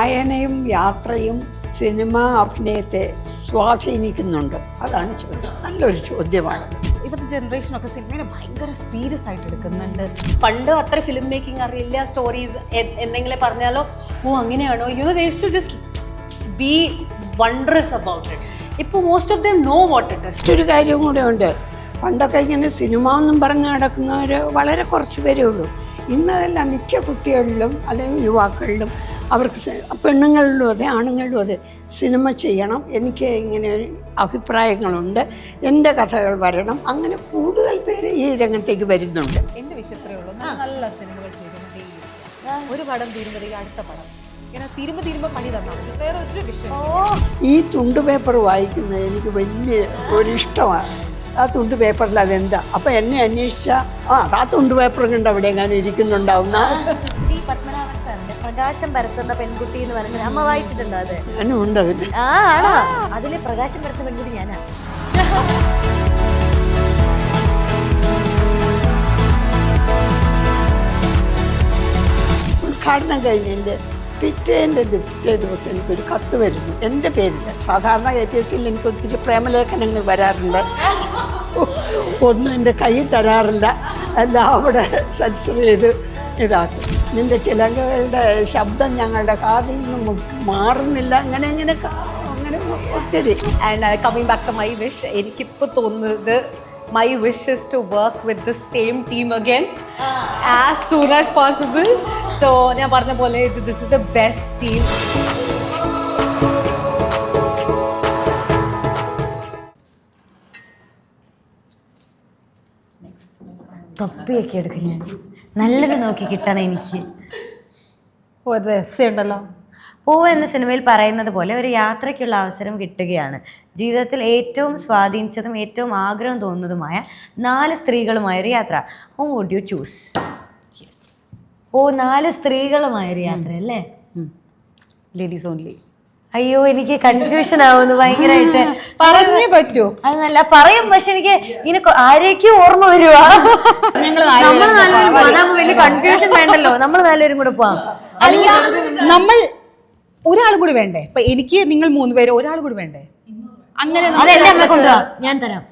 വായനയും യാത്രയും സിനിമ അഭിനയത്തെ സ്വാധീനിക്കുന്നുണ്ട്? അതാണ് ചോദ്യം. നല്ലൊരു ചോദ്യമാണ്. ഇപ്പോഴത്തെ ജനറേഷനൊക്കെ സിനിമയെ ഭയങ്കര സീരിയസ് ആയിട്ട് എടുക്കുന്നുണ്ട്. പണ്ട് അത്ര ഫിലിം മേക്കിംഗ് അറിയില്ല, സ്റ്റോറീസ് എന്തെങ്കിലും പറഞ്ഞാലോ ഓ അങ്ങനെയാണോ, you know they used to just be wondrous about it. ഇപ്പോൾ most of them know what it is. ഒരു കാര്യം കൂടെ ഉണ്ട്. പണ്ടൊക്കെ ഇങ്ങനെ സിനിമ എന്നും പറഞ്ഞ് നടക്കുന്നവർ വളരെ കുറച്ച് പേരേ ഉള്ളൂ. ഇന്നതെല്ലാം മിക്ക കുട്ടികളിലും അല്ലെങ്കിൽ യുവാക്കളിലും അവർക്ക് പെണ്ണുങ്ങളിലും അതെ ആണുങ്ങളിലും അതെ സിനിമ ചെയ്യണം, എനിക്ക് ഇങ്ങനെ അഭിപ്രായങ്ങളുണ്ട്, എൻ്റെ കഥകൾ വരണം, അങ്ങനെ കൂടുതൽ പേര് ഈ രംഗത്തേക്ക് വരുന്നുണ്ട്. എൻ്റെ വിഷയത്രേ ഉള്ളൂ, നല്ല സിനിമകൾ ചെയ്തുകൊണ്ടേയിരിക്കുക. ഒരു പടം തീരുമ്പോഴേക്കും അടുത്ത പടം ഇങ്ങനെ തീരുമ്പോൾ പണി തന്നാൽ വേറെ ഒരു വിഷയം. ഈ തുണ്ട് പേപ്പർ വായിക്കുന്നത് എനിക്ക് വലിയ ഒരു ഇഷ്ടമാണ്. ആ തുണ്ട് പേപ്പറിൽ അതെന്താ, അപ്പം എന്നെ അന്വേഷിച്ചാൽ ആ തുണ്ട് പേപ്പർ കണ്ട് അവിടെ എങ്ങാനും ഇരിക്കുന്നുണ്ടാവുന്ന. ഈ പത്മനാഭൻ സാറിന്റെ പ്രകാശം പരത്തുന്ന പെൺകുട്ടി എന്ന് പറഞ്ഞത് അമ്മ വായിച്ചിട്ടുണ്ടോ? അത് ഞാനും ഉണ്ട് അതിൽ. ആണോ? അതില് പ്രകാശം പരത്തുന്ന പെൺകുട്ടി ഞാനാ. ഉദ്ഘാടനം കഴിഞ്ഞതിൻ്റെ പിറ്റേ ദിവസം എനിക്കൊരു കത്ത് വരുന്നു എൻ്റെ പേരിൽ. സാധാരണ APSCയിൽ എനിക്ക് ഒത്തിരി പ്രേമലേഖനങ്ങൾ വരാറുണ്ട്, ഒന്നും എൻ്റെ കയ്യിൽ തരാറില്ല, എല്ലാം അവിടെ സെൻസർ ചെയ്ത് ഇതാക്കും. നിൻ്റെ ചിലങ്കളുടെ ശബ്ദം ഞങ്ങളുടെ കാതിൽ നിന്നും മാറുന്നില്ല, അങ്ങനെ ഒത്തിരി. And coming back to my wish, എനിക്കിപ്പോൾ തോന്നുന്നത് my wish is to work with the same team again as soon as possible. So ഞാൻ പറഞ്ഞ പോലെ this is the best team. തൊപ്പിയൊക്കെ എടുക്കും ഞാൻ, നല്ലത് നോക്കി കിട്ടണം എനിക്ക്. ഒരു രസമുണ്ടല്ലോ. പൂവ് എന്ന സിനിമയിൽ പറയുന്നത് പോലെ ഒരു യാത്രയ്ക്കുള്ള അവസരം കിട്ടുകയാണ്. ജീവിതത്തിൽ ഏറ്റവും സ്വാധീനിച്ചതും ഏറ്റവും ആഗ്രഹം തോന്നുന്നതുമായ 4 സ്ത്രീകളുമായൊരു യാത്ര. ഹൂം വുഡ് യു ചൂസ്? ഓ 4 സ്ത്രീകളുമായൊരു യാത്ര അല്ലേ? Ladies only. അയ്യോ എനിക്ക് കൺഫ്യൂഷൻ ആവുന്നു ഭയങ്കരമായിട്ട്. പറഞ്ഞേ പറ്റൂ. അത് നല്ല പറയും, പക്ഷെ എനിക്ക് ഇങ്ങനെ ആരേക്കും ഓർമ്മ വരുവാ. വലിയ കൺഫ്യൂഷൻ വേണ്ടല്ലോ, നമ്മൾ 4 പേരും കൂടെ പോവാം. അല്ല, നമ്മൾ ഒരാളും കൂടി വേണ്ടേ? ഇപ്പൊ എനിക്ക് നിങ്ങൾ 3 പേര്, ഒരാൾ കൂടി വേണ്ടേ? അങ്ങനെ കൊണ്ടുപോവാ, ഞാൻ തരാം.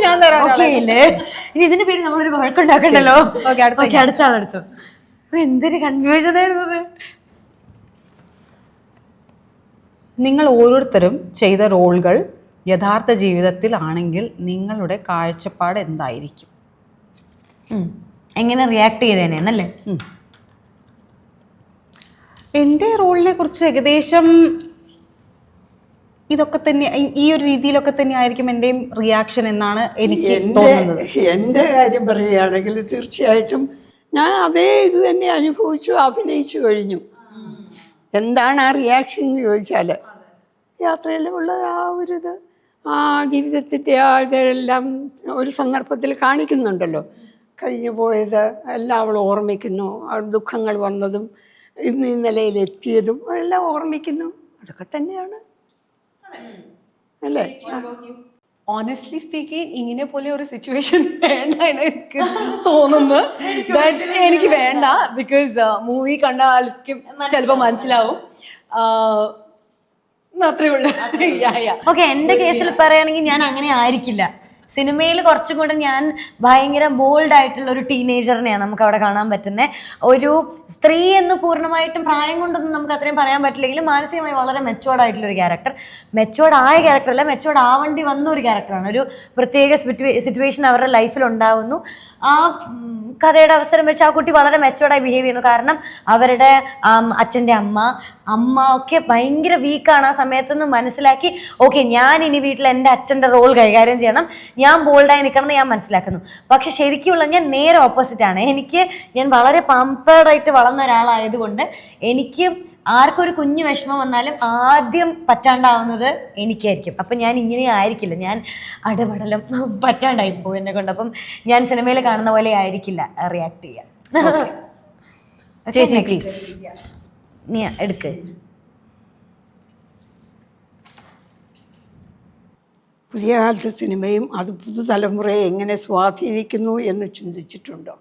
ഞാൻ തരാം. ഇനി ഇതിന്റെ പേര് നമ്മളൊരു വഴക്കുണ്ടാക്കണ്ടല്ലോ. അടുത്ത ആളെടുത്തു. എന്തൊരു കൺഫ്യൂഷൻ ആയിരുന്നു. നിങ്ങൾ ഓരോരുത്തരും ചെയ്ത റോളുകൾ യഥാർത്ഥ ജീവിതത്തിൽ ആണെങ്കിൽ നിങ്ങളുടെ കാഴ്ചപ്പാട് എന്തായിരിക്കും? എങ്ങനെ റിയാക്ട് ചെയ്തേനല്ലേ? എൻ്റെ റോളിനെ കുറിച്ച് ഏകദേശം ഇതൊക്കെ തന്നെ, ഈ ഒരു രീതിയിലൊക്കെ തന്നെ ആയിരിക്കും എൻ്റെയും റിയാക്ഷൻ എന്നാണ് എനിക്ക് തോന്നുന്നത്. എൻ്റെ കാര്യം പറയുകയാണെങ്കിൽ തീർച്ചയായിട്ടും ഞാൻ അതേ ഇത് തന്നെ അനുഭവിച്ചു, അഭിനയിച്ചു കഴിഞ്ഞു. എന്താണ് ആ റിയാക്ഷൻ എന്ന് ചോദിച്ചാൽ, യാത്രയിലുള്ള ആ ഒരിത് ആ ജീവിതത്തിൻ്റെ ആ ഇതെല്ലാം ഒരു സന്ദർഭത്തിൽ കാണിക്കുന്നുണ്ടല്ലോ. കഴിഞ്ഞു പോയത് എല്ലാം അവൾ ഓർമ്മിക്കുന്നു, ദുഃഖങ്ങൾ വന്നതും ഇന്ന് ഈ നിലയിലെത്തിയതും എല്ലാം ഓർമ്മിക്കുന്നു. അതൊക്കെ തന്നെയാണ് അല്ലേ? ഓണസ്റ്റ്ലി സ്പീക്കിംഗ് ഇങ്ങനെ പോലെ ഒരു സിറ്റുവേഷൻ വേണ്ട എന്ന് എനിക്ക് തോന്നുന്നു. എനിക്ക് വേണ്ട, ബിക്കോസ് മൂവി കണ്ട ആൾക്ക് ചിലപ്പോൾ മനസ്സിലാവും. അത്രേ ഉള്ളൂ. ഓക്കെ, എൻ്റെ കേസിൽ പറയുകയാണെങ്കിൽ ഞാൻ അങ്ങനെ ആയിരിക്കില്ല. സിനിമയിൽ കുറച്ചും കൂടെ ഞാൻ ഭയങ്കര ബോൾഡ് ആയിട്ടുള്ള ഒരു ടീനേജറിനെയാണ് നമുക്ക് അവിടെ കാണാൻ പറ്റുന്നത്. ഒരു സ്ത്രീ എന്ന് പൂർണ്ണമായിട്ടും പ്രായം കൊണ്ടൊന്നും നമുക്ക് അത്രയും പറയാൻ പറ്റില്ലെങ്കിലും മാനസികമായി വളരെ മെച്ചുവേർഡ് ആയിട്ടുള്ളൊരു ക്യാരക്ടർ. മെച്ചുവേർഡ് ആയ ക്യാരക്ടറല്ല, മെച്ചുവേർഡ് ആവേണ്ടി വന്ന ഒരു ക്യാരക്ടറാണ്. ഒരു പ്രത്യേക സിറ്റുവേഷൻ അവരുടെ ലൈഫിൽ ഉണ്ടാവുന്നു. ആ കഥയുടെ അവസരം വെച്ച് ആ കുട്ടി വളരെ മെച്ചുവേർഡായി ബിഹേവ് ചെയ്യുന്നു. കാരണം അവരുടെ അച്ഛൻ്റെ അമ്മ ഒക്കെ ഭയങ്കര വീക്കാണ്. ആ സമയത്തുനിന്ന് മനസ്സിലാക്കി ഓക്കെ ഞാൻ ഇനി വീട്ടിൽ എൻ്റെ അച്ഛൻ്റെ റോൾ കൈകാര്യം ചെയ്യണം, ഞാൻ ബോൾഡായി നിൽക്കണം എന്ന് ഞാൻ മനസ്സിലാക്കുന്നു. പക്ഷെ ശരിക്കുള്ള ഞാൻ നേരെ ഓപ്പോസിറ്റാണ്. ഞാൻ വളരെ പമ്പേർഡായിട്ട് വളർന്ന ഒരാളായതുകൊണ്ട് എനിക്ക് ആർക്കൊരു കുഞ്ഞു വിഷമം വന്നാലും ആദ്യം പറ്റാണ്ടാവുന്നത് എനിക്കായിരിക്കും. അപ്പം ഞാൻ ഇങ്ങനെ ആയിരിക്കില്ല, ഞാൻ അടപടലം പറ്റാണ്ടായി പോകും എന്നെ കൊണ്ട്. അപ്പം ഞാൻ സിനിമയിൽ കാണുന്ന പോലെ ആയിരിക്കില്ല റിയാക്ട് ചെയ്യാൻ. ചേച്ചി പ്ലീസ് നീ എടുക്ക്. പുതിയ കാലത്തെ സിനിമയും അത് പുതുതലമുറയെ എങ്ങനെ സ്വാധീനിക്കുന്നു എന്ന് ചിന്തിച്ചിട്ടുണ്ടോ?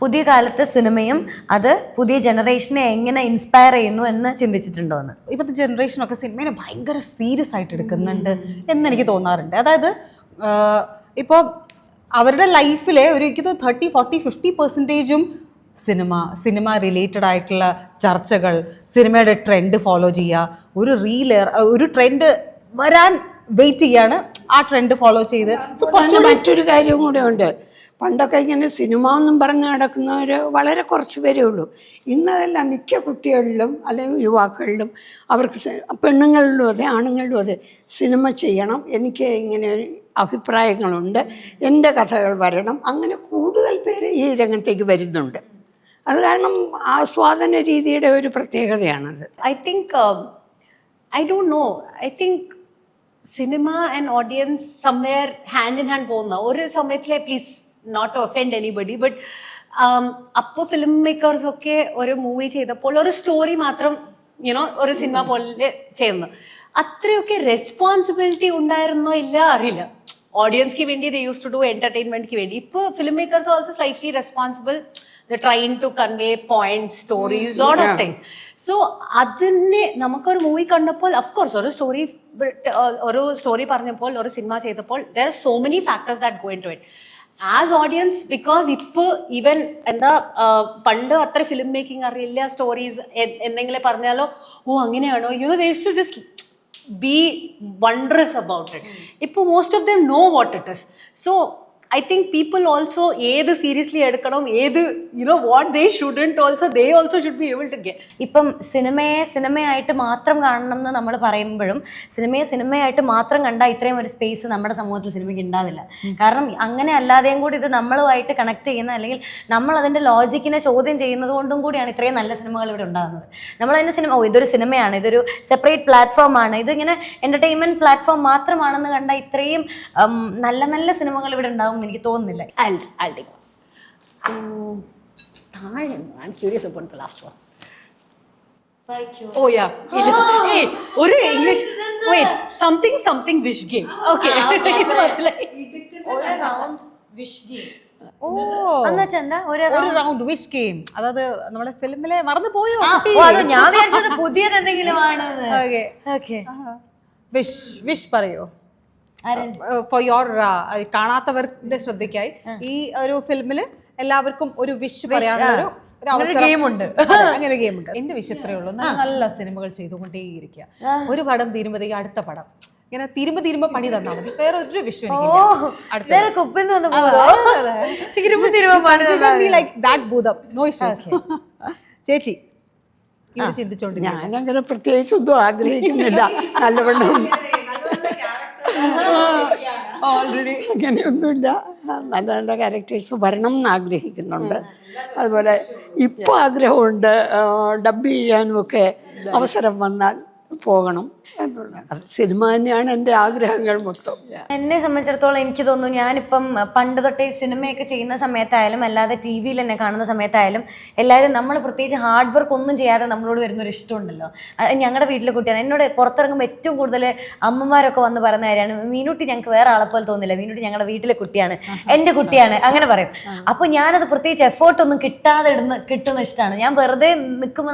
പുതിയ കാലത്തെ സിനിമയും അത് പുതിയ ജനറേഷനെ എങ്ങനെ ഇൻസ്പയർ ചെയ്യുന്നു എന്ന് ചിന്തിച്ചിട്ടുണ്ടോ എന്ന്? ഇപ്പോഴത്തെ ജനറേഷനൊക്കെ സിനിമയെ ഭയങ്കര സീരിയസ് ആയിട്ട് എടുക്കുന്നുണ്ട് എന്നെനിക്ക് തോന്നാറുണ്ട്. അതായത് ഇപ്പോൾ അവരുടെ ലൈഫിലെ ഒരു എനിക്ക് 30, 40, 50% സിനിമ റിലേറ്റഡ് ആയിട്ടുള്ള ചർച്ചകൾ, സിനിമയുടെ ട്രെൻഡ് ഫോളോ ചെയ്യുക, ഒരു ട്രെൻഡ് വരാൻ വെയിറ്റ് ചെയ്യാണ്, ആ ട്രെൻഡ് ഫോളോ ചെയ്ത്. സോ കുറച്ച് മറ്റൊരു കാര്യവും കൂടെ ഉണ്ട്. പണ്ടൊക്കെ ഇങ്ങനെ സിനിമ എന്നും പറഞ്ഞ് നടക്കുന്നവർ വളരെ കുറച്ച് പേരേ ഉള്ളൂ. ഇന്നതെല്ലാം മിക്ക കുട്ടികളിലും അല്ലെങ്കിൽ യുവാക്കളിലും അവർക്ക് പെണ്ണുങ്ങളിലും അതെ ആണുങ്ങളിലും അതെ സിനിമ ചെയ്യണം, എനിക്ക് ഇങ്ങനെ അഭിപ്രായങ്ങളുണ്ട്, എൻ്റെ കഥകൾ വരണം, അങ്ങനെ കൂടുതൽ പേര് ഈ രംഗത്തേക്ക് വരുന്നുണ്ട്. അത് കാരണം ആസ്വാദന രീതിയുടെ ഒരു പ്രത്യേകതയാണത്. I think, I don't know. I think cinema and audience somewhere hand in hand പോകുന്ന ഒരു സമയത്തിലെ, please not to offend anybody, but അപ്പോൾ ഫിലിം മേക്കേഴ്സ് ഒക്കെ ഒരു മൂവി ചെയ്തപ്പോൾ ഒരു സ്റ്റോറി മാത്രം ഒരു സിനിമ പോലെ ചെയ്യുന്നു. അത്രയൊക്കെ റെസ്പോൺസിബിലിറ്റി ഉണ്ടായിരുന്നോ ഇല്ല അറിയില്ല. ഓഡിയൻസ്ക്ക് വേണ്ടി ദേ യൂസ് ടു ഡു എന്റർടൈൻമെന്റ്ക്ക് വേണ്ടി. ഇപ്പോൾ film makers also slightly responsible. They're trying to convey points, stories, lot of things. So അതിനെ നമുക്കൊരു മൂവി കണ്ടപ്പോൾ അഫ്കോഴ്സ് ഒരു സ്റ്റോറി പറഞ്ഞപ്പോൾ ഒരു സിനിമ ചെയ്തപ്പോൾ there are so many factors that go into it. As audience, because ഇപ്പോൾ even എന്താ പണ്ട് അത്ര ഫിലിം മേക്കിംഗ് അറിയില്ല, സ്റ്റോറീസ് എന്തെങ്കിലും പറഞ്ഞാലോ ഓ അങ്ങനെയാണോ they used to just be wondrous about it. ഇപ്പോൾ most of them know what it is. So I think people also ഏത് സീരിയസ്ലി എടുക്കണം, ഏത് what they shouldn't also they also should be able to get. ഇപ്പം സിനിമയായിട്ട് മാത്രം കാണണം എന്ന് നമ്മൾ പറയുമ്പോഴും സിനിമയായിട്ട് മാത്രം കണ്ടാൽ ഇത്രയും ഒരു സ്പേസ് നമ്മുടെ സമൂഹത്തിൽ സിനിമയ്ക്ക് ഉണ്ടാവില്ല. കാരണം അങ്ങനെ അല്ലാതെയും കൂടി ഇത് നമ്മളുമായിട്ട് കണക്ട് ചെയ്യുന്ന, അല്ലെങ്കിൽ നമ്മൾ അതിൻ്റെ ലോജിക്കിനെ ചോദ്യം ചെയ്യുന്നത് കൊണ്ടും കൂടിയാണ് ഇത്രയും നല്ല സിനിമകൾ ഇവിടെ ഉണ്ടാകുന്നത്. നമ്മളതിൻ്റെ ഇതൊരു സിനിമയാണ്, ഇതൊരു സെപ്പറേറ്റ് പ്ലാറ്റ്ഫോമാണ്, ഇതിങ്ങനെ എൻ്റർടൈൻമെൻറ്റ് പ്ലാറ്റ്ഫോം മാത്രമാണെന്ന് കണ്ടാൽ ഇത്രയും നല്ല നല്ല സിനിമകൾ ഇവിടെ ഉണ്ടാകും എനിക്ക് തോന്നുന്നില്ല. I'll take one. I'm curious about the last one. Oh yeah. Hey, ഒരു English. Wait, something wish game. Okay. It's like ഒരു റൗണ്ട് വിഷ് ഗെയിം. ഒരു റൗണ്ട് വിഷ് ഗെയിം. അതായത് നമ്മുടെ ഫിലിമിലെ മറന്നു പോയോ? ഞാൻ വിചാരിച്ചത് പുതിയത് എന്തെങ്കിലും ആണ്. വിഷ് പറയോ ഫോർ യോർ കാണാത്തവരുടെ ശ്രദ്ധയ്ക്കായി. ഈ ഒരു ഫിലിമില് എല്ലാവർക്കും ഒരു വിഷ് പറയാനുള്ള ഒരു ഗെയിമുണ്ട്. അങ്ങനെ ഗെയിം ഉണ്ട്. എന്റെ വിഷ് ഇത്രയേ ഉള്ളൂ, നല്ല സിനിമകൾ ചെയ്തുകൊണ്ടേയിരിക്കുക. ഒരു പടം തീരുമ്പോഴത്തേക്ക് അടുത്ത പടം, ഇങ്ങനെ തീരുമ്പോ പണി തന്നാൽ മതി. വേറെ ഒരു വിഷ് ചേച്ചി ഇത് ചിന്തിച്ചോണ്ട് ഞാനങ്ങനെ പ്രത്യേകിച്ച് ഒന്നും ആഗ്രഹിക്കുന്നില്ല. നല്ലവണ്ണം ഓൾറെഡി അങ്ങനെയൊന്നുമില്ല. നല്ല നല്ല ക്യാരക്ടേഴ്സ് വരണം എന്ന് ആഗ്രഹിക്കുന്നുണ്ട്. അതുപോലെ ഇപ്പോൾ ആഗ്രഹമുണ്ട് ഡബ് ചെയ്യാനും ഒക്കെ അവസരം വന്നാൽ പോകണം എന്നുള്ള സിനിമ തന്നെയാണ് എൻ്റെ ആഗ്രഹങ്ങൾ മൊത്തം. എന്നെ സംബന്ധിച്ചിടത്തോളം എനിക്ക് തോന്നുന്നു, ഞാനിപ്പം പണ്ട് തൊട്ടേ സിനിമയൊക്കെ ചെയ്യുന്ന സമയത്തായാലും അല്ലാതെ ടി വിയിൽ എന്നെ കാണുന്ന സമയത്തായാലും എല്ലാവരും നമ്മൾ പ്രത്യേകിച്ച് ഹാർഡ് വർക്ക് ഒന്നും ചെയ്യാതെ നമ്മളോട് വരുന്നൊരു ഇഷ്ടമുണ്ടല്ലോ. ഞങ്ങളുടെ വീട്ടിലെ കുട്ടിയാണ്. എന്നോട് പുറത്തിറങ്ങുമ്പോൾ ഏറ്റവും കൂടുതൽ അമ്മമാരൊക്കെ വന്ന് പറയുന്ന കാര്യമാണ്, മീനുട്ടി ഞങ്ങൾക്ക് വേറെ ആളെപ്പോലെ തോന്നില്ല, മീനുട്ടി ഞങ്ങളുടെ വീട്ടിലെ കുട്ടിയാണ്, എൻ്റെ കുട്ടിയാണ്, അങ്ങനെ പറയും. അപ്പോൾ ഞാനത് പ്രത്യേകിച്ച് എഫേർട്ടൊന്നും കിട്ടാതെ കിട്ടുന്ന ഇഷ്ടമാണ്. ഞാൻ വെറുതെ നിൽക്കുമ്പോൾ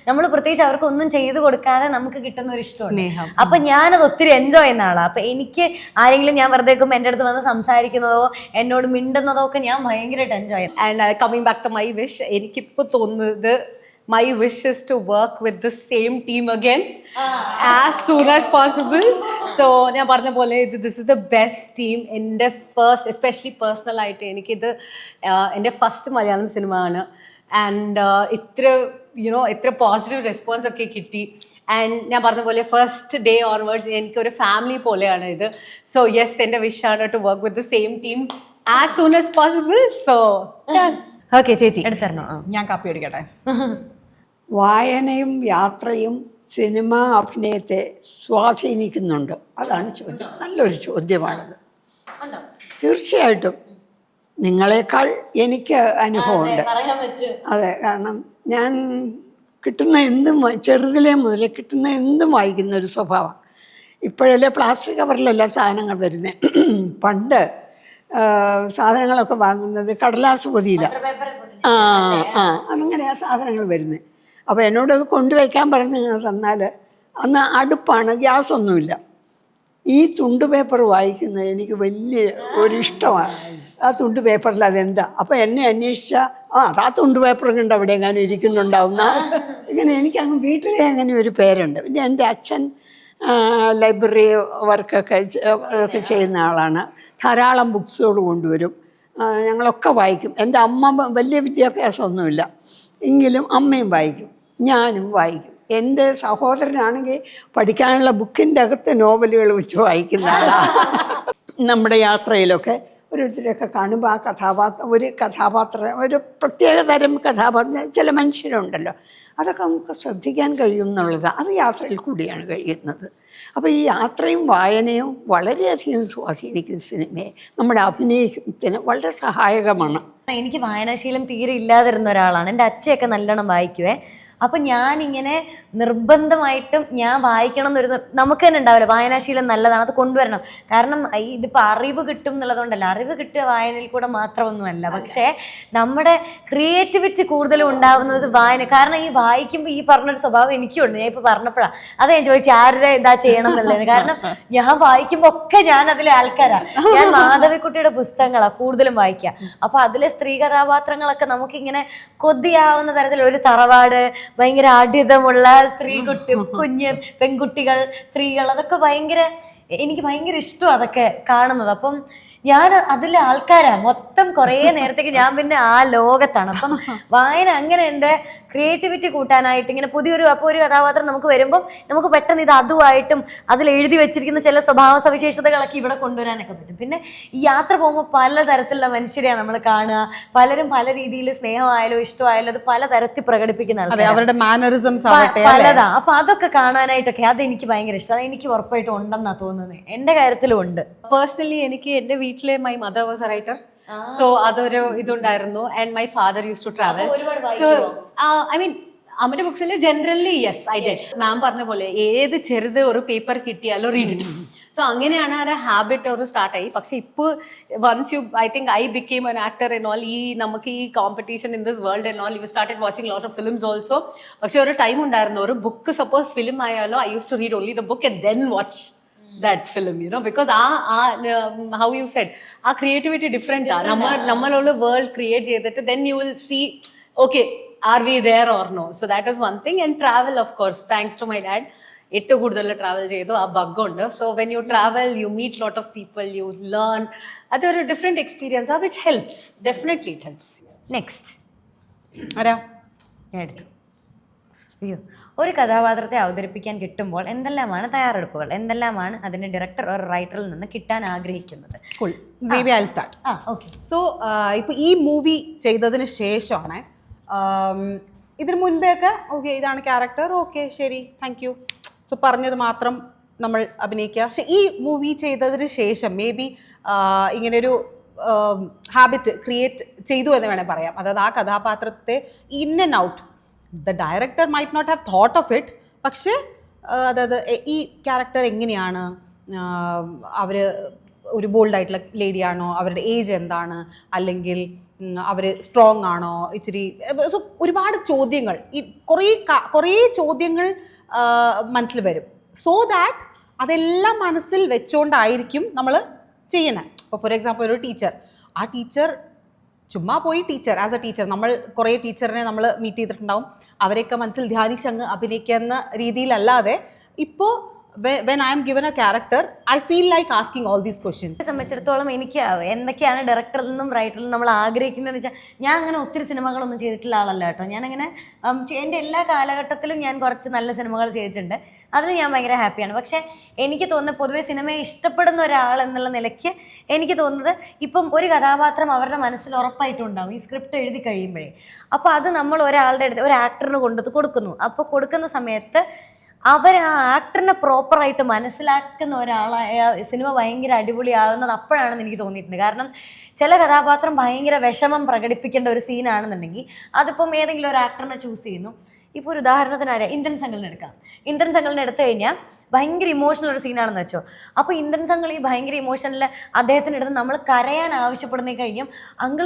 നമ്മൾ പ്രത്യേകിച്ച് അവർക്ക് ഒന്നും ചെയ്തു കൊടുക്കാതെ നമുക്ക് കിട്ടുന്ന ഒരു ഇഷ്ടമാണ്. അപ്പൊ ഞാനത് ഒത്തിരി എൻജോയ് ചെയ്യുന്ന ആളാണ്. അപ്പൊ എനിക്ക് ആരെങ്കിലും ഞാൻ വെറുതെ എൻ്റെ അടുത്ത് വന്ന് സംസാരിക്കുന്നതോ എന്നോട് മിണ്ടുന്നതോ ഒക്കെ ഞാൻ ഭയങ്കരമായിട്ട് എൻജോയ് ചെയ്യും. And coming back to my wish, എനിക്കിപ്പോൾ തോന്നുന്നത് my wish is to work with the same team again as soon as possible. So ഞാൻ പറഞ്ഞ പോലെ this is the best team. എൻ്റെ ഫസ്റ്റ്, എസ്പെഷ്യലി പേഴ്സണൽ ആയിട്ട് എനിക്കിത് എൻ്റെ ഫസ്റ്റ് മലയാളം സിനിമ ആണ്. ആൻഡ് ഇത്ര പോസിറ്റീവ് റെസ്പോൺസ് ഒക്കെ കിട്ടി. ആൻഡ് ഞാൻ പറഞ്ഞ പോലെ ഫസ്റ്റ് ഡേ ഓൺവേർഡ്സ് എനിക്കൊരു ഫാമിലി പോലെയാണ് ഇത്. സോ യെസ്, എൻ്റെ വിഷാണ് to work with the same team as soon as possible. So okay ചേച്ചി എടുത്തരണോ? ഞാൻ കാപ്പി അടിക്കട്ടെ. വായനയും യാത്രയും സിനിമ അഭിനയത്തെ സ്വാധീനിക്കുന്നുണ്ട്? അതാണ് ചോദ്യം. നല്ലൊരു ചോദ്യമാണത്. തീർച്ചയായിട്ടും നിങ്ങളെക്കാൾ എനിക്ക് അനുഭവമുണ്ട്. അതെ, കാരണം ഞാൻ കിട്ടുന്ന എന്തും ചെറുതിലേ മുതലേ കിട്ടുന്ന എന്തും വായിക്കുന്ന ഒരു സ്വഭാവം. ഇപ്പോഴല്ലേ പ്ലാസ്റ്റിക് കവറിലെല്ലാം സാധനങ്ങൾ വരുന്നത്. പണ്ട് സാധനങ്ങളൊക്കെ വാങ്ങുന്നത് കടലാസ് പൊതിയില്ല. ആ അങ്ങനെ ആ സാധനങ്ങൾ വരുന്നത്. അപ്പോൾ എന്നോട് അത് കൊണ്ടുവയ്ക്കാൻ പറഞ്ഞ് തന്നാൽ അന്ന് അടുപ്പാണ്, ഗ്യാസൊന്നുമില്ല. ഈ തുണ്ട് പേപ്പർ വായിക്കുന്നത് എനിക്ക് വലിയ ഒരിഷ്ടമാണ്. ആ തുണ്ട് പേപ്പറിൽ അതെന്താ, അപ്പോൾ എന്നെ അന്വേഷിച്ചാൽ അതാ തുണ്ട് പേപ്പർ കണ്ട് അവിടെ എങ്ങാനും ഇരിക്കുന്നുണ്ടാവുന്ന ഇങ്ങനെ എനിക്കങ്ങ് വീട്ടിലെ അങ്ങനെ ഒരു പേരുണ്ട്. പിന്നെ എൻ്റെ അച്ഛൻ ലൈബ്രറി വർക്കൊക്കെ ചെയ്യുന്ന ആളാണ്. ധാരാളം ബുക്സുകൾ കൊണ്ടുവരും, ഞങ്ങളൊക്കെ വായിക്കും. എൻ്റെ അമ്മ വലിയ വിദ്യാഭ്യാസമൊന്നുമില്ല എങ്കിലും അമ്മയും വായിക്കും, ഞാനും വായിക്കും. എൻ്റെ സഹോദരനാണെങ്കിൽ പഠിക്കാനുള്ള ബുക്കിൻ്റെ അകത്ത് നോവലുകൾ വെച്ച് വായിക്കുന്ന ആളാണ്. നമ്മുടെ യാത്രയിലൊക്കെ ഓരോരുത്തരെയൊക്കെ കാണുമ്പോൾ ആ കഥാപാത്രം ഒരു പ്രത്യേക തരം കഥാപാത്രം, ചില മനുഷ്യരുണ്ടല്ലോ, അതൊക്കെ നമുക്ക് ശ്രദ്ധിക്കാൻ കഴിയും എന്നുള്ളത് അത് യാത്രയിൽ കൂടിയാണ് കഴിയുന്നത്. അപ്പോൾ ഈ യാത്രയും വായനയും വളരെയധികം സ്വാധീനിക്കും സിനിമയെ, നമ്മുടെ അഭിനയത്തിന് വളരെ സഹായകമാണ്. എനിക്ക് വായനാശീലം തീരെ ഇല്ലാതിരുന്ന ഒരാളാണ്. എൻ്റെ അച്ഛയൊക്കെ നല്ലോണം വായിക്കുവേ. അപ്പം ഞാനിങ്ങനെ നിർബന്ധമായിട്ടും ഞാൻ വായിക്കണം എന്നൊരു, നമുക്ക് തന്നെ ഉണ്ടാവില്ല വായനാശീലം നല്ലതാണ്, അത് കൊണ്ടുവരണം. കാരണം ഇതിപ്പോൾ അറിവ് കിട്ടും എന്നുള്ളതുകൊണ്ടല്ല, അറിവ് കിട്ടുക വായനയിൽ കൂടെ മാത്രമൊന്നുമല്ല, പക്ഷേ നമ്മുടെ ക്രിയേറ്റിവിറ്റി കൂടുതലും ഉണ്ടാവുന്നത് വായന. കാരണം ഈ വായിക്കുമ്പോൾ ഈ പറഞ്ഞൊരു സ്വഭാവം എനിക്കുണ്ട്. ഞാൻ ഇപ്പോൾ പറഞ്ഞപ്പോഴാണ് അത് ഞാൻ ചോദിച്ചു ആരുടെ ഇതാ ചെയ്യണം എന്നുള്ളത്. കാരണം ഞാൻ വായിക്കുമ്പോൾ ഒക്കെ ഞാൻ അതിലെ ആൾക്കാരാണ്. ഞാൻ മാധവിക്കുട്ടിയുടെ പുസ്തകങ്ങളാണ് കൂടുതലും വായിക്കുക. അപ്പോൾ അതിലെ സ്ത്രീ കഥാപാത്രങ്ങളൊക്കെ നമുക്കിങ്ങനെ കൊതിയാവുന്ന തരത്തിൽ, ഒരു തറവാട്, ഭയങ്കര ആഢ്യതമുള്ള കുഞ്ഞ് പെൺകുട്ടികൾ, സ്ത്രീകൾ, അതൊക്കെ എനിക്ക് ഭയങ്കര ഇഷ്ടമാണ് അതൊക്കെ കാണുന്നത്. അപ്പം ഞാൻ അതിലെ ആൾക്കാരാണ് മൊത്തം. കുറേ നേരത്തേക്ക് ഞാൻ പിന്നെ ആ ലോകത്താണ്. അപ്പം വായന അങ്ങനെ എൻ്റെ ക്രിയേറ്റിവിറ്റി കൂട്ടാനായിട്ട് ഇങ്ങനെ അപ്പോൾ ഒരു കഥാപാത്രം നമുക്ക് വരുമ്പം നമുക്ക് പെട്ടെന്ന് ഇത് അതുമായിട്ടും അതിൽ എഴുതി വെച്ചിരിക്കുന്ന ചില സ്വഭാവ സവിശേഷതകളൊക്കെ ഇവിടെ കൊണ്ടുവരാനൊക്കെ പറ്റും. പിന്നെ ഈ യാത്ര പോകുമ്പോൾ പലതരത്തിലുള്ള മനുഷ്യരെയാണ് നമ്മൾ കാണുക. പലരും പല രീതിയിൽ സ്നേഹമായാലും ഇഷ്ടമായാലും അത് പലതരത്തിൽ പ്രകടിപ്പിക്കുന്ന അവരുടെ മാനറിസംസ് പലതാ. അപ്പൊ അതൊക്കെ കാണാനായിട്ടൊക്കെ അതെനിക്ക് ഭയങ്കര ഇഷ്ടം. അതെനിക്ക് ഉറപ്പായിട്ടും ഉണ്ടെന്നാ തോന്നുന്നത്. എൻ്റെ കാര്യത്തിലും ഉണ്ട്. പേഴ്സണലി എനിക്ക് എൻ്റെ വീട്ടിലെ my mother was a writer. So അതൊരു ഇതുണ്ടായിരുന്നു. And my father use to travel. So I mean അമ്മയുടെ ബുക്സിൽ generally yes I did. Ma'am പറഞ്ഞ പോലെ ഏത് ചെറുത് ഒരു പേപ്പർ കിട്ടിയാലോ റീഡ് ഇറ്റ്. സോ അങ്ങനെയാണ് ആ ഹാബിറ്റ് ഒരു സ്റ്റാർട്ടായി. പക്ഷെ ഇപ്പോൾ once I think I became an actor and all, നമുക്ക് ഈ competition in this world and all, you started watching lot of films also. പക്ഷെ ഒരു ടൈം ഉണ്ടായിരുന്നു, ഒരു ബുക്ക് സപ്പോസ് ഫിലിം ആയാലോ I use to read only the book and then watch that film, because how you said our creativity different nammalolu world create cheyidittu then you will see okay are we there or no. So that is one thing. And travel, of course, thanks to my dad, ettu kudala travel cheyidu aa bug undu. So when you travel you meet lot of people, you learn other different experience which helps, definitely it helps. Next ആരാ ഞാൻ എടുത്തു. അയ്യോ, ഒരു കഥാപാത്രത്തെ അവതരിപ്പിക്കാൻ കിട്ടുമ്പോൾ എന്തെല്ലാമാണ് തയ്യാറെടുപ്പുകൾ, എന്തെല്ലാമാണ് അതിൻ്റെ ഡയറക്ടർ ഒരു റൈറ്ററിൽ നിന്ന് കിട്ടാൻ ആഗ്രഹിക്കുന്നത്? Maybe I'll start. Okay. So ഇപ്പോൾ ഈ മൂവി ചെയ്തതിന് ശേഷമാണ്, ഇതിന് മുൻപേ ഒക്കെ ഓക്കെ ഇതാണ് ക്യാരക്ടർ, ഓക്കെ ശരി താങ്ക് യു, സോ പറഞ്ഞത് മാത്രം നമ്മൾ അഭിനയിക്കുക. പക്ഷെ ഈ മൂവി ചെയ്തതിന് ശേഷം മേ ബി ഇങ്ങനെയൊരു ഹാബിറ്റ് ക്രിയേറ്റ് ചെയ്തു എന്ന് വേണേൽ പറയാം. അതായത് ആ കഥാപാത്രത്തെ in and out, the director might not have thought of it, പക്ഷേ അതായത് ഈ ക്യാരക്ടർ എങ്ങനെയാണ്, അവർ ഒരു ബോൾഡായിട്ടുള്ള ലേഡിയാണോ, അവരുടെ ഏജ് എന്താണ്, അല്ലെങ്കിൽ അവർ സ്ട്രോങ് ആണോ, ഇച്ചിരി സോ ഒരുപാട് ചോദ്യങ്ങൾ, ഈ കുറേ ചോദ്യങ്ങൾ മനസ്സിൽ വരും. സോ ദാറ്റ് അതെല്ലാം മനസ്സിൽ വെച്ചുകൊണ്ടായിരിക്കും നമ്മൾ ചെയ്യുന്നത്. ഇപ്പോൾ ഫോർ എക്സാമ്പിൾ ഒരു ടീച്ചർ, ആ ടീച്ചർ ചുമ്മാ പോയി ടീച്ചർ ആസ് എ ടീച്ചർ, നമ്മൾ കുറേ ടീച്ചറിനെ നമ്മൾ മീറ്റ് ചെയ്തിട്ടുണ്ടാവും, അവരെയൊക്കെ മനസ്സിൽ ധ്യാനിച്ചങ്ങ് അഭിനയിക്കുന്ന രീതിയിലല്ലാതെ ഇപ്പോൾ when I am given a character, I feel like asking all these questions. സംബന്ധിച്ചിടത്തോളം എനിക്ക് എന്തൊക്കെയാണ് ഡയറക്ടറിൽ നിന്നും റൈറ്ററിൽ നിന്നും നമ്മൾ ആഗ്രഹിക്കുന്നതെന്ന് വെച്ചാൽ, ഞാൻ അങ്ങനെ ഒത്തിരി സിനിമകളൊന്നും ചെയ്തിട്ടുള്ള ആളല്ല കേട്ടോ. ഞാനങ്ങനെ എൻ്റെ എല്ലാ കാലഘട്ടത്തിലും ഞാൻ കുറച്ച് നല്ല സിനിമകൾ ചെയ്തിട്ടുണ്ട്, അതിൽ ഞാൻ ഭയങ്കര ഹാപ്പിയാണ്. പക്ഷേ എനിക്ക് തോന്നുന്നത് പൊതുവെ സിനിമയെ ഇഷ്ടപ്പെടുന്ന ഒരാൾ എന്നുള്ള നിലയ്ക്ക് എനിക്ക് തോന്നുന്നത് ഇപ്പം ഒരു കഥാപാത്രം അവരുടെ മനസ്സിൽ ഉറപ്പായിട്ടുണ്ടാവും ഈ സ്ക്രിപ്റ്റ് എഴുതി കഴിയുമ്പോഴേ. അപ്പോൾ അത് നമ്മൾ ഒരാളുടെ അടുത്ത് ഒരു ആക്ടറിന് കൊടുക്കുന്നു. അപ്പോൾ കൊടുക്കുന്ന സമയത്ത് അവർ ആ ആക്ടറിനെ പ്രോപ്പറായിട്ട് മനസ്സിലാക്കുന്ന ഒരാളായ സിനിമ ഭയങ്കര അടിപൊളിയാകുന്നത് അപ്പോഴാണെന്ന് എനിക്ക് തോന്നിയിട്ടുണ്ട്. കാരണം ചില കഥാപാത്രം ഭയങ്കര വിഷമം പ്രകടിപ്പിക്കേണ്ട ഒരു സീനാണെന്നുണ്ടെങ്കിൽ അതിപ്പം ഏതെങ്കിലും ഒരു ആക്ടറിനെ ചൂസ് ചെയ്യുന്നു, ഇപ്പോൾ ഒരു ഉദാഹരണത്തിന് ആരാ ഇന്ദ്രൻ സംഘലിനെ എടുക്കാം. ഇന്ദ്രൻ സംഘലിനെ എടുത്തു കഴിഞ്ഞാൽ ഭയങ്കര ഇമോഷണൽ ഒരു സീനാണെന്ന് വെച്ചോ. അപ്പോൾ ഇന്ദ്രൻ സംഘൽ ഈ ഭയങ്കര ഇമോഷണലിൽ അദ്ദേഹത്തിൻ്റെ അടുത്ത് നമ്മൾ കരയാൻ ആവശ്യപ്പെടുന്ന കഴിഞ്ഞും അങ്കിൾ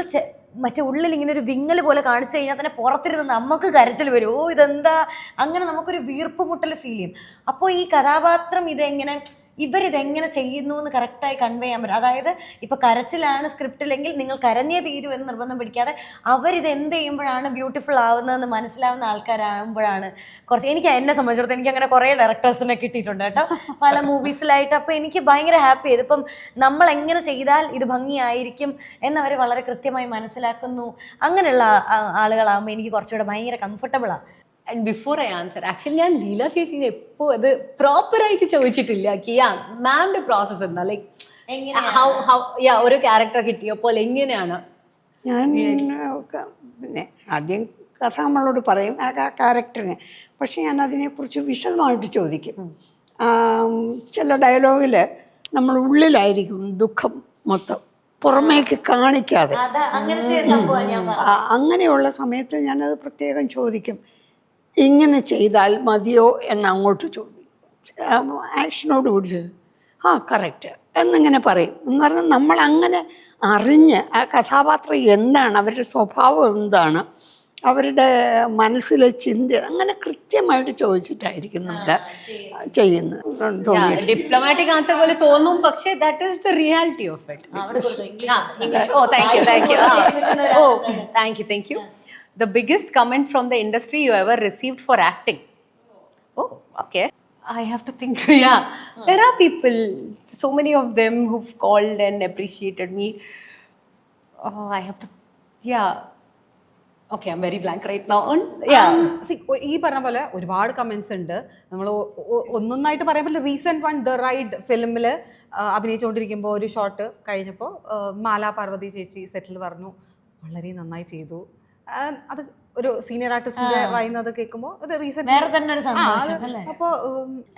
മറ്റേ ഉള്ളിൽ ഇങ്ങനെ ഒരു വിങ്ങൽ പോലെ കാണിച്ചു കഴിഞ്ഞാൽ തന്നെ പുറത്തിരുന്ന് നമുക്ക് കരച്ചിൽ വരും. ഓ ഇതെന്താ, അങ്ങനെ നമുക്കൊരു വീർപ്പ് മുട്ടൽ ഫീൽ ചെയ്യും. അപ്പോൾ ഈ കഥാപാത്രം ഇവരിതെങ്ങനെ ചെയ്യുന്നു എന്ന് കറക്റ്റായി കൺവേ ചെയ്യാൻ പറ്റും. അതായത് ഇപ്പോൾ കരച്ചിലാണ് സ്ക്രിപ്റ്റിലെങ്കിൽ നിങ്ങൾ കരഞ്ഞേ തീരൂ എന്ന് നിർബന്ധം പിടിക്കാതെ അവരിത് എന്ത് ചെയ്യുമ്പോഴാണ് ബ്യൂട്ടിഫുൾ ആവുന്നതെന്ന് മനസ്സിലാവുന്ന ആൾക്കാരാകുമ്പോഴാണ് കുറച്ച് എന്നെ സംബന്ധിച്ചിടത്തോളം എനിക്ക് അങ്ങനെ കുറേ ഡയറക്ടേഴ്സിനെ കിട്ടിയിട്ടുണ്ട് കേട്ടോ, പല മൂവീസിലായിട്ട്. അപ്പോൾ എനിക്ക് ഭയങ്കര ഹാപ്പി ആയത്. ഇപ്പം നമ്മൾ എങ്ങനെ ചെയ്താൽ ഇത് ഭംഗിയായിരിക്കും എന്നവർ വളരെ കൃത്യമായി മനസ്സിലാക്കുന്നു. അങ്ങനെയുള്ള ആളുകളാകുമ്പോൾ എനിക്ക് കുറച്ചുകൂടെ ഭയങ്കര കംഫർട്ടബിളാണ്. And before I answer, actually ഞാൻ ലീല ചേച്ചിനെ എപ്പോൾ അത് പ്രോപ്പറായിട്ട് ചോദിച്ചിട്ടില്ല. മാമിന്റെ പ്രോസസ്സ് എന്താ, ലൈക്ക് ഒരു ക്യാരക്ടർ കിട്ടിയപ്പോൾ എങ്ങനെയാണ്? ഞാൻ പിന്നെ ആദ്യം കഥ നമ്മളോട് പറയും ആ ക്യാരക്ടറിനെ, പക്ഷെ ഞാൻ അതിനെക്കുറിച്ച് വിശദമായിട്ട് ചോദിക്കും. ചില ഡയലോഗിൽ നമ്മൾ ഉള്ളിലായിരിക്കും ദുഃഖം മൊത്തം, പുറമേക്ക് കാണിക്കാതെ. അങ്ങനെയുള്ള സമയത്ത് ഞാനത് പ്രത്യേകം ചോദിക്കും, ഇങ്ങനെ ചെയ്താൽ മതിയോ എന്ന് അങ്ങോട്ട് ചോദിക്കും. ആക്ഷനോട് കൂടി കറക്റ്റ് എന്നിങ്ങനെ പറയും. എന്ന് പറഞ്ഞാൽ നമ്മളങ്ങനെ അറിഞ്ഞ് ആ കഥാപാത്രം എന്താണ്, അവരുടെ സ്വഭാവം എന്താണ്, അവരുടെ മനസ്സിലെ ചിന്ത, അങ്ങനെ കൃത്യമായിട്ട് ചോദിച്ചിട്ടായിരിക്കും നമ്മൾ ചെയ്യുന്നത്. ഡിപ്ലോമാറ്റിക് ആൻസർ പോലെ തോന്നും, പക്ഷേ that is the reality of it. Oh thank you. The biggest comment from the industry you ever received for acting? Oh, okay. I have to think. Yeah, there are people, so many of them who've called and appreciated me. Oh, I have to, yeah. Okay, I'm very blank right now. ഈ പറഞ്ഞ പോലെ ഒരുപാട് comments ഉണ്ട്. നമ്മൾ ഒന്നൊന്നായിട്ട് പറയാൻ പറ്റില്ല. Recent one the ride ഫിലിമിൽ അഭിനയിച്ചുകൊണ്ടിരിക്കുമ്പോൾ ഒരു ഷോട്ട് കഴിഞ്ഞപ്പോൾ മാലാ പാർവതി ചേച്ചി സെറ്റിൽ പറഞ്ഞു വളരെ നന്നായി ചെയ്തു. അത് ഒരു സീനിയർ ആർട്ടിസ്റ്റിന്റെ വായിന്നത് കേൾക്കുമ്പോൾ അത് റീസെന്റ് വേറെ തന്നെ ഒരു സന്തോഷം അല്ലേ. അപ്പോൾ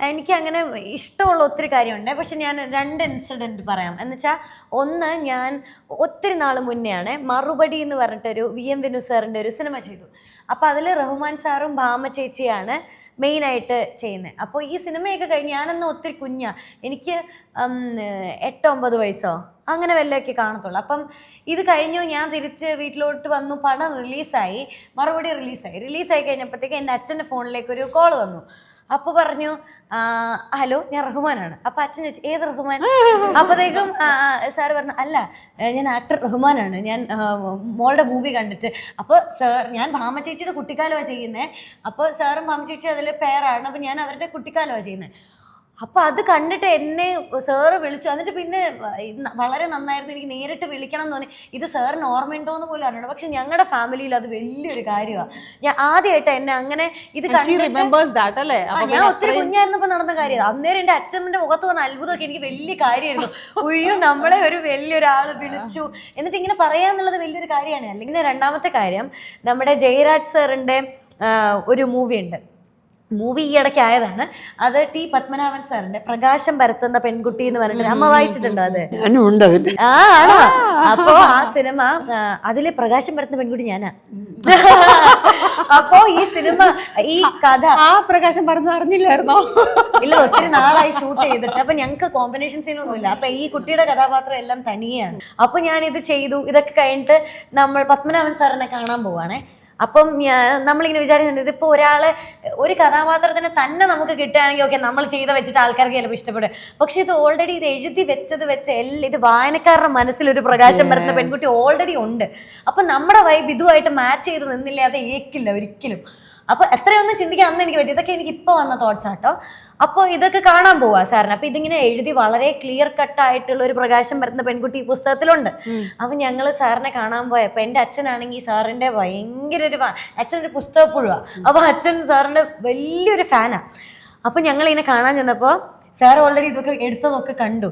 എനിക്ക് അങ്ങനെ ഇഷ്ടമുള്ള ഒത്തിരി കാര്യമുണ്ട്. പക്ഷെ ഞാൻ 2 ഇൻസിഡന്റ് പറയാം. എന്ന് വെച്ചാൽ ഒന്ന്, ഞാൻ ഒത്തിരി നാൾ മുന്നെയാണ് മറുപടി എന്ന് പറഞ്ഞിട്ടൊരു VM വിനു സാറിൻ്റെ ഒരു സിനിമ ചെയ്തു. അപ്പോൾ അതിൽ റഹ്മാൻ സാറും ഭാമ ചേച്ചിയാണ് മെയിനായിട്ട് ചെയ്യുന്നത്. അപ്പോൾ ഈ സിനിമയൊക്കെ കഴിഞ്ഞ് ഞാനന്ന് ഒത്തിരി കുഞ്ഞാണ്, എനിക്ക് 8-9 വയസ്സോ അങ്ങനെ വല്ലതൊക്കെ കാണത്തുള്ളൂ. അപ്പം ഇത് കഴിഞ്ഞു, ഞാൻ തിരിച്ച് വീട്ടിലോട്ട് വന്നു, പടം റിലീസായി, മറുപടി റിലീസായി കഴിഞ്ഞപ്പോഴത്തേക്ക് എൻ്റെ അച്ഛൻ്റെ ഫോണിലേക്ക് ഒരു കോൾ വന്നു. അപ്പോൾ പറഞ്ഞു, ഹലോ ഞാൻ റഹ്മാനാണ്. അപ്പോൾ അച്ഛൻ ചോദിച്ചു ഏത് റഹ്മാൻ? അപ്പോഴത്തേക്കും സാറ് പറഞ്ഞു അല്ല ഞാൻ ആക്ടർ റഹ്മാനാണ്, ഞാൻ മോളുടെ മൂവി കണ്ടിട്ട്. അപ്പോൾ സാർ ഞാൻ ഭാമ ചേച്ചിയുടെ കുട്ടിക്കാലമാണ് ചെയ്യുന്നത്. അപ്പോൾ സാറും ഭാമ ചേച്ചി അതിൽ പേരാണ്, അപ്പോൾ ഞാൻ അവരുടെ കുട്ടിക്കാലമാണ് ചെയ്യുന്നത്. അപ്പോൾ അത് കണ്ടിട്ട് എന്നെ സാറ് വിളിച്ചു. എന്നിട്ട് പിന്നെ വളരെ നന്നായിരുന്നു, എനിക്ക് നേരിട്ട് വിളിക്കണം എന്ന് തോന്നി. ഇത് സാറിന് ഓർമ്മയുണ്ടോ എന്ന് പോലും അറിയണം. പക്ഷെ ഞങ്ങളുടെ ഫാമിലിയിൽ അത് വലിയൊരു കാര്യമാണ്. ഞാൻ ആദ്യമായിട്ട് എന്നെ അങ്ങനെ ഇത് ഞാൻ ഒത്തിരി കുഞ്ഞായിരുന്നപ്പോൾ നടന്ന കാര്യമാണ്. അന്നേരം എൻ്റെ അച്ഛൻ്റെ മുഖത്ത് വന്ന അത്ഭുതമൊക്കെ എനിക്ക് വലിയ കാര്യമായിരുന്നു. ഉയ്യോ നമ്മളെ ഒരു വലിയൊരാൾ വിളിച്ചു എന്നിട്ട് ഇങ്ങനെ പറയാന്നുള്ളത് വലിയൊരു കാര്യമാണ്. അല്ലെങ്കിൽ രണ്ടാമത്തെ കാര്യം, നമ്മുടെ ജയരാജ് സാറിൻ്റെ ഒരു മൂവി ഈ ഇടയ്ക്ക് ആയതാണ്. അത് ടി പത്മനാഭൻ സാറിന്റെ പ്രകാശം പരത്തുന്ന പെൺകുട്ടി എന്ന് പറഞ്ഞിട്ട്, അമ്മ വായിച്ചിട്ടുണ്ടോ അത്? ആണോ? അപ്പോ ആ സിനിമ അതില് പ്രകാശം പരത്തുന്ന പെൺകുട്ടി ഞാനാ. അപ്പോ ഈ സിനിമ, ഈ കഥ പ്രകാശം പരത്തുന്ന അറിഞ്ഞില്ലായിരുന്നോ? ഇല്ല, ഒത്തിരി നാളായി ഷൂട്ട് ചെയ്തിട്ട്. അപ്പൊ ഞങ്ങക്ക് കോമ്പിനേഷൻ സീനൊന്നും ഇല്ല. അപ്പൊ ഈ കുട്ടിയുടെ കഥാപാത്രം എല്ലാം തനിയാണ്. അപ്പൊ ഞാൻ ഇത് ചെയ്തു. ഇതൊക്കെ കഴിഞ്ഞിട്ട് നമ്മൾ പത്മനാഭൻ സാറിനെ കാണാൻ പോവാണേ. അപ്പം നമ്മളിങ്ങനെ വിചാരിച്ചിട്ടുണ്ട്, ഇതിപ്പോൾ ഒരു കഥാപാത്രത്തിന് തന്നെ നമുക്ക് കിട്ടുകയാണെങ്കിൽ ഓക്കെ നമ്മൾ വെച്ചിട്ട് ആൾക്കാർക്ക് ചിലപ്പോൾ ഇഷ്ടപ്പെടും. പക്ഷെ ഇത് ഓൾറെഡി ഇത് എഴുതി വെച്ച് ഇത് വായനക്കാരുടെ മനസ്സിലൊരു പ്രകാശം വരുന്ന പെൺകുട്ടി ഓൾറെഡി ഉണ്ട്. അപ്പം നമ്മുടെ വൈബ് ഇതുമായിട്ട് മാച്ച് ചെയ്ത് നിന്നില്ല, അത് ഏക്കില്ല ഒരിക്കലും. അപ്പോൾ എത്രയൊന്നും ചിന്തിക്കാൻ അന്ന് എനിക്ക് പറ്റി. ഇതൊക്കെ എനിക്ക് ഇപ്പോൾ വന്ന തോട്ട്സ് ആട്ടോ. അപ്പോൾ ഇതൊക്കെ കാണാൻ പോവാ സാറിന്. അപ്പോൾ ഇതിങ്ങനെ എഴുതി വളരെ ക്ലിയർ കട്ടായിട്ടുള്ള ഒരു പ്രകാശം വരുന്ന പെൺകുട്ടി ഈ പുസ്തകത്തിലുണ്ട്. അപ്പം ഞങ്ങൾ സാറിനെ കാണാൻ പോയപ്പോൾ എൻ്റെ അച്ഛനാണെങ്കിൽ സാറിൻ്റെ ഭയങ്കര അച്ഛനൊരു പുസ്തകപ്പുഴുവാണ്. അപ്പോൾ അച്ഛൻ സാറിൻ്റെ വലിയൊരു ഫാനാണ്. അപ്പം ഞങ്ങളിങ്ങനെ കാണാൻ ചെന്നപ്പോൾ സാർ ഓൾറെഡി ഇതൊക്കെ എടുത്തതൊക്കെ കണ്ടു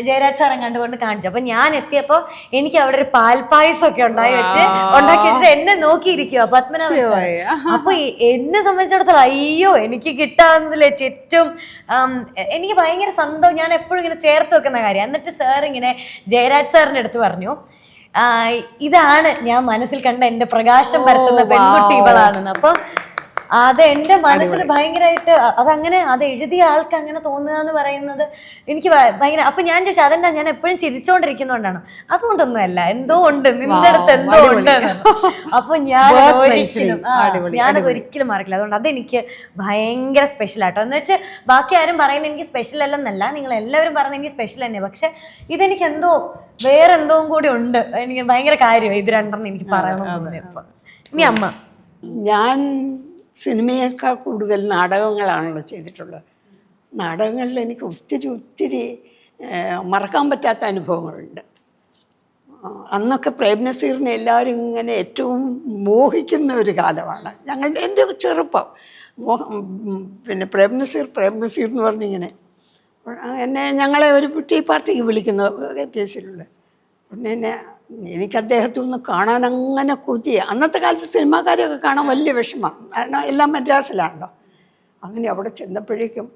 ജയരാജ് സാറും കണ്ടുകൊണ്ട് കാണിച്ചു. അപ്പൊ ഞാൻ എത്തിയപ്പോൾ എനിക്ക് അവിടെ ഒരു പാൽപ്പായസമൊക്കെ ഉണ്ടാക്കി വെച്ചിട്ട് എന്നെ നോക്കിയിരിക്കുക പത്മനാഭൻ സാർ. അപ്പൊ എന്നെ സംബന്ധിച്ചിടത്തോളം അയ്യോ എനിക്ക് കിട്ടാവുന്നതിലെ ചുറ്റും എനിക്ക് ഭയങ്കര സന്തോഷം. ഞാൻ എപ്പോഴും ഇങ്ങനെ ചേർത്ത് വെക്കുന്ന കാര്യം. എന്നിട്ട് സാർ ഇങ്ങനെ ജയരാജ് സാറിന്റെ അടുത്ത് പറഞ്ഞു, ഇതാണ് ഞാൻ മനസ്സിൽ കണ്ട എന്റെ പ്രകാശം പരത്തുന്ന പെൺകുട്ടി ഇവളാണെന്ന്. അപ്പൊ അത് എൻ്റെ മനസ്സിൽ ഭയങ്കരമായിട്ട് അതങ്ങനെ അത് എഴുതിയ ആൾക്ക് അങ്ങനെ തോന്നുക എന്ന് പറയുന്നത് എനിക്ക് ഭയങ്കര. അപ്പൊ ഞാൻ ചോദിച്ചു അതെന്താ, ഞാൻ എപ്പോഴും ചിരിച്ചോണ്ടിരിക്കുന്നോണ്ടാണ്? അതുകൊണ്ടൊന്നും അല്ല, എന്തോ ഉണ്ട് നിന്റെ അടുത്ത്, എന്തോ ഉണ്ട്. അപ്പൊ ഞാനത് ഒരിക്കലും മറക്കില്ല. അതുകൊണ്ട് അതെനിക്ക് ഭയങ്കര സ്പെഷ്യൽ ആട്ടോ. എന്ന് വെച്ചാൽ ബാക്കി ആരും പറയുന്നത് എനിക്ക് സ്പെഷ്യൽ അല്ലെന്നല്ല, നിങ്ങൾ എല്ലാവരും പറയുന്നത് എനിക്ക് സ്പെഷ്യൽ തന്നെ. പക്ഷെ ഇതെനിക്ക് എന്തോ വേറെ എന്തോ കൂടി ഉണ്ട്. എനിക്ക് ഭയങ്കര കാര്യമായി ഇത് രണ്ടെണ്ണം എനിക്ക് പറയണമെന്ന്. ഇനി അമ്മ. ഞാൻ സിനിമയേക്കാൾ കൂടുതൽ നാടകങ്ങളാണല്ലോ ചെയ്തിട്ടുള്ളത്. നാടകങ്ങളിൽ എനിക്ക് ഒത്തിരി മറക്കാൻ പറ്റാത്ത അനുഭവങ്ങളുണ്ട്. അന്നൊക്കെ പ്രേം നസീറിനെ എല്ലാവരും ഇങ്ങനെ ഏറ്റവും മോഹിക്കുന്ന ഒരു കാലമാണ് എൻ്റെ ചെറുപ്പം. പിന്നെ പ്രേം നസീർ എന്ന് പറഞ്ഞിങ്ങനെ ഞങ്ങളെ ഒരു ടീ പാർട്ടിക്ക് വിളിക്കുന്ന കേസിലുള്ള പിന്നെ എനിക്ക് അദ്ദേഹത്തിൽ നിന്ന് കാണാൻ അങ്ങനെ കൊതിയ. അന്നത്തെ കാലത്ത് സിനിമാക്കാരെയൊക്കെ കാണാൻ വലിയ വിഷമമാണ്, കാരണം എല്ലാം മദ്രാസിലാണല്ലോ. അങ്ങനെ അവിടെ ചെന്നപ്പോഴേക്കും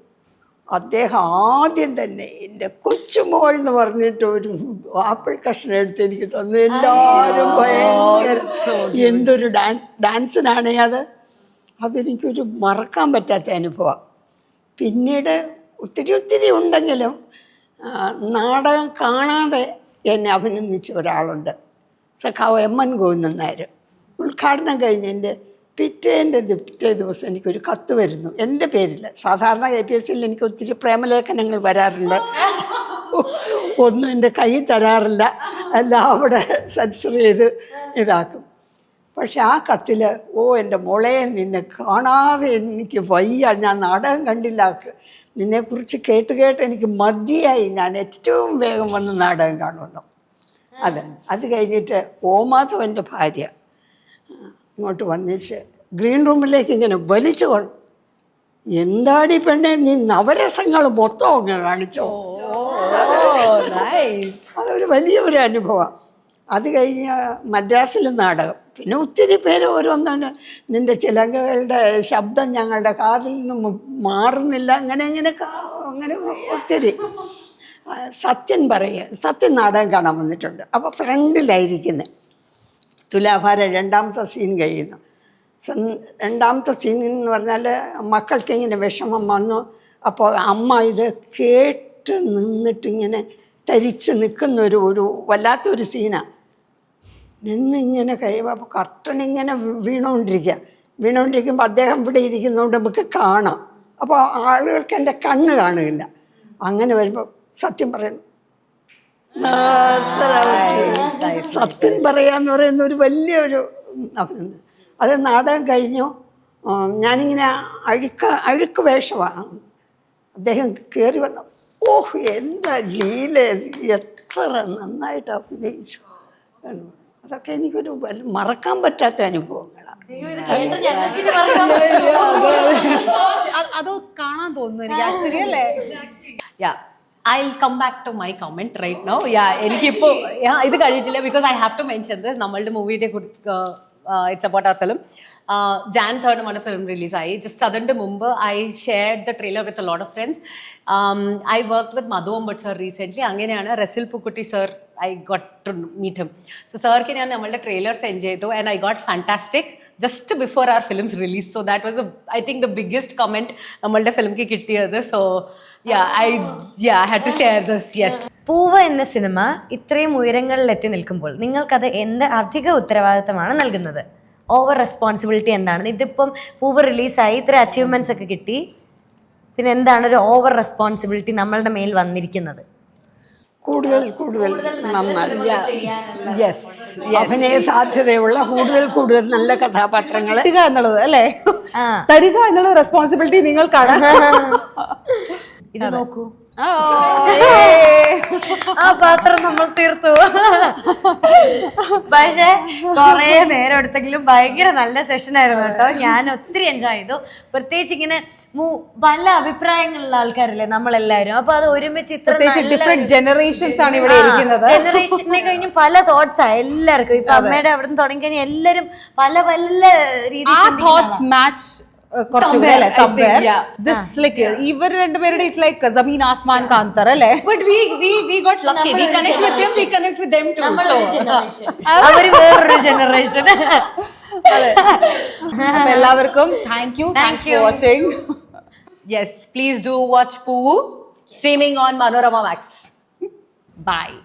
അദ്ദേഹം ആദ്യം തന്നെ എൻ്റെ കൊച്ചുമോൾ എന്ന് പറഞ്ഞിട്ട് ഒരു ആപ്പിൾ കഷ്ണം എടുത്ത് എനിക്ക് തന്നു. എല്ലാവരും ഭയങ്കര എന്തൊരു ഡാൻസിനാണേ അതെനിക്കൊരു മറക്കാൻ പറ്റാത്ത അനുഭവമാണ്. പിന്നീട് ഒത്തിരി ഉണ്ടെങ്കിലും നാടകം കാണാതെ എന്നെ അഭിനന്ദിച്ച ഒരാളുണ്ട്, സഖാവ് എം.എൻ. ഗോവിന്ദൻ നായർ. ഉദ്ഘാടനം കഴിഞ്ഞതിൻ്റെ പിറ്റേ ദിവസം എനിക്കൊരു കത്ത് വരുന്നു എൻ്റെ പേരിൽ. സാധാരണ APSCയിൽ എനിക്ക് ഒത്തിരി പ്രേമലേഖനങ്ങൾ വരാറുണ്ട്, ഒന്നും എൻ്റെ കയ്യിൽ തരാറില്ല, എല്ലാം അവിടെ സെൻസർ ചെയ്ത് ഇതാക്കും. പക്ഷെ ആ കത്തിൽ എൻ്റെ മോളെ നിന്നെ കാണാതെ എനിക്ക് വയ്യ, ഞാൻ നാടകം കണ്ടില്ല, നിന്നെക്കുറിച്ച് കേട്ട് എനിക്ക് മതിയായി, ഞാൻ ഏറ്റവും വേഗം വന്ന് നാടകം കാണുന്നു. അത് കഴിഞ്ഞിട്ട് ഓമാധവൻ്റെ ഭാര്യ ഇങ്ങോട്ട് വന്നിച്ച് ഗ്രീൻ റൂമിലേക്ക് ഇങ്ങനെ വലിച്ചു കൊള്ളും. എന്താടി പെണ്ണെ നീ നവരസങ്ങൾ മൊത്തം അങ്ങ് കാണിച്ചോ. അതൊരു വലിയൊരു അനുഭവം. അത് കഴിഞ്ഞ് മദ്രാസിൽ നാടകം. പിന്നെ ഒത്തിരി പേര് ഓരോന്നും നിൻ്റെ ചിലങ്കകളുടെ ശബ്ദം ഞങ്ങളുടെ കാതിൽ നിന്നും മാറുന്നില്ല, അങ്ങനെ ഒത്തിരി. സത്യൻ നാടകം കാണാൻ വന്നിട്ടുണ്ട്. അപ്പോൾ ഫ്രണ്ടിലായിരിക്കുന്നത് തുലാഭാരം രണ്ടാമത്തെ സീൻ കഴിയുന്നു. രണ്ടാമത്തെ സീൻ എന്ന് പറഞ്ഞാൽ മക്കൾക്ക് ഇങ്ങനെ വിഷമം വന്നു. അപ്പോൾ അമ്മ ഇത് കേട്ട് നിന്നിട്ടിങ്ങനെ തരിച്ച് നിൽക്കുന്നൊരു വല്ലാത്തൊരു സീനാണ്. നിന്നിങ്ങനെ കഴിയുമ്പോൾ അപ്പോൾ കർട്ടനിങ്ങനെ വീണുകൊണ്ടിരിക്കുമ്പോൾ അദ്ദേഹം ഇവിടെ ഇരിക്കുന്നതുകൊണ്ട് നമുക്ക് കാണാം. അപ്പോൾ ആളുകൾക്ക് എൻ്റെ കണ്ണ് കാണുകയില്ല. അങ്ങനെ വരുമ്പോൾ സത്യം പറയുന്നു, സത്യം പറയാന്ന് പറയുന്ന ഒരു വലിയൊരു അഭിനന്ദനം. അത് നാടകം കഴിഞ്ഞു. ഞാനിങ്ങനെ അഴുക്ക് വേഷമാണ്. അദ്ദേഹം കയറി വന്നു, ഓഹ് എന്താ ലീല, എത്ര നന്നായിട്ട് അഭിനയിച്ചു. അതൊക്കെ എനിക്കൊരു മറക്കാൻ പറ്റാത്ത അനുഭവങ്ങളാണ്. അത് കാണാൻ തോന്നുന്നു എനിക്ക് ആക്ച്വലി, അല്ലേ? I'll come back to my comment right now. എനിക്കിപ്പോ ഇത് കഴിയിട്ടില്ല, because I have to mention this. നമ്മളുടെ മൂവിയുടെ it's about our film. Jan 3rd നമ്മുടെ ഫിലിം റിലീസായി. ജസ്റ്റ് അതിൻ്റെ മുമ്പ് I shared the trailer with a lot of friends. I worked with Madhu Ambat sir recently. അങ്ങനെയാണ് റസിൽ പുക്കുട്ടി sir, I got to meet him. So സാർക്ക് ഞാൻ നമ്മളുടെ trailer send ചെയ്തു and I got fantastic just before our film's release. So that was I think the biggest comment നമ്മളുടെ ഫിലിംക്ക് കിട്ടിയത്. So I had to share this. Yes. പൂവ് എന്ന cinema ഇത്രയും ഉയരങ്ങളിലെത്തി നിൽക്കുമ്പോൾ നിങ്ങൾക്കത് എന്ത് അധിക ഉത്തരവാദിത്തമാണ് നൽകുന്നത്? ഓവർ റെസ്പോൺസിബിലിറ്റി എന്താണ്? ഇതിപ്പം പൂവ് റിലീസായി ഇത്ര അച്ചീവ്മെന്റ്സ് ഒക്കെ കിട്ടി, പിന്നെ എന്താണ് ഒരു ഓവർ റെസ്പോൺസിബിലിറ്റി നമ്മളുടെ മേൽ വന്നിരിക്കുന്നത്? കൂടുതൽ നന്നായി അഭിനയ സാധ്യതയുള്ള കൂടുതൽ നല്ല കഥാപാത്രങ്ങൾ എന്നുള്ളത്, അല്ലേ? തരിക എന്നുള്ള റെസ്പോൺസിബിലിറ്റി നിങ്ങൾക്കാണ്. ഇത് നോക്കൂ, ആ പാത്രം നമ്മൾ തീർത്തു. പക്ഷെ കൊറേ നേരം എടുത്തെങ്കിലും ഭയങ്കര നല്ല സെഷൻ ആയിരുന്നു കേട്ടോ. ഞാൻ ഒത്തിരി എൻജോയ് ചെയ്തു. പ്രത്യേകിച്ച് ഇങ്ങനെ പല അഭിപ്രായങ്ങളുള്ള ആൾക്കാരല്ലേ നമ്മളെല്ലാവരും. അപ്പൊ അത് ഒരുമിച്ച് ഡിഫറെന്റ് ജനറേഷൻസ് ആണ് ഇവിടെ ഇരിക്കുന്നത്. ജനറേഷനെ കഴിഞ്ഞ് പല തോട്ട്സാ എല്ലാവർക്കും. ഇപ്പൊ അമ്മയുടെ അവിടെ നിന്ന് തുടങ്ങി കഴിഞ്ഞാൽ എല്ലാരും പല രീതിയിൽ ഇവർ രണ്ടുപേരുടെ ജമീൻ ആസ്മാൻ കാന്തർ, അല്ലേ? But we got lucky. We connect with them too. അവര് വേറൊരു ജനറേഷൻ. എല്ലാവർക്കും thank you for watching. Yes, please do watch Poo streaming on Manorama Max. Bye.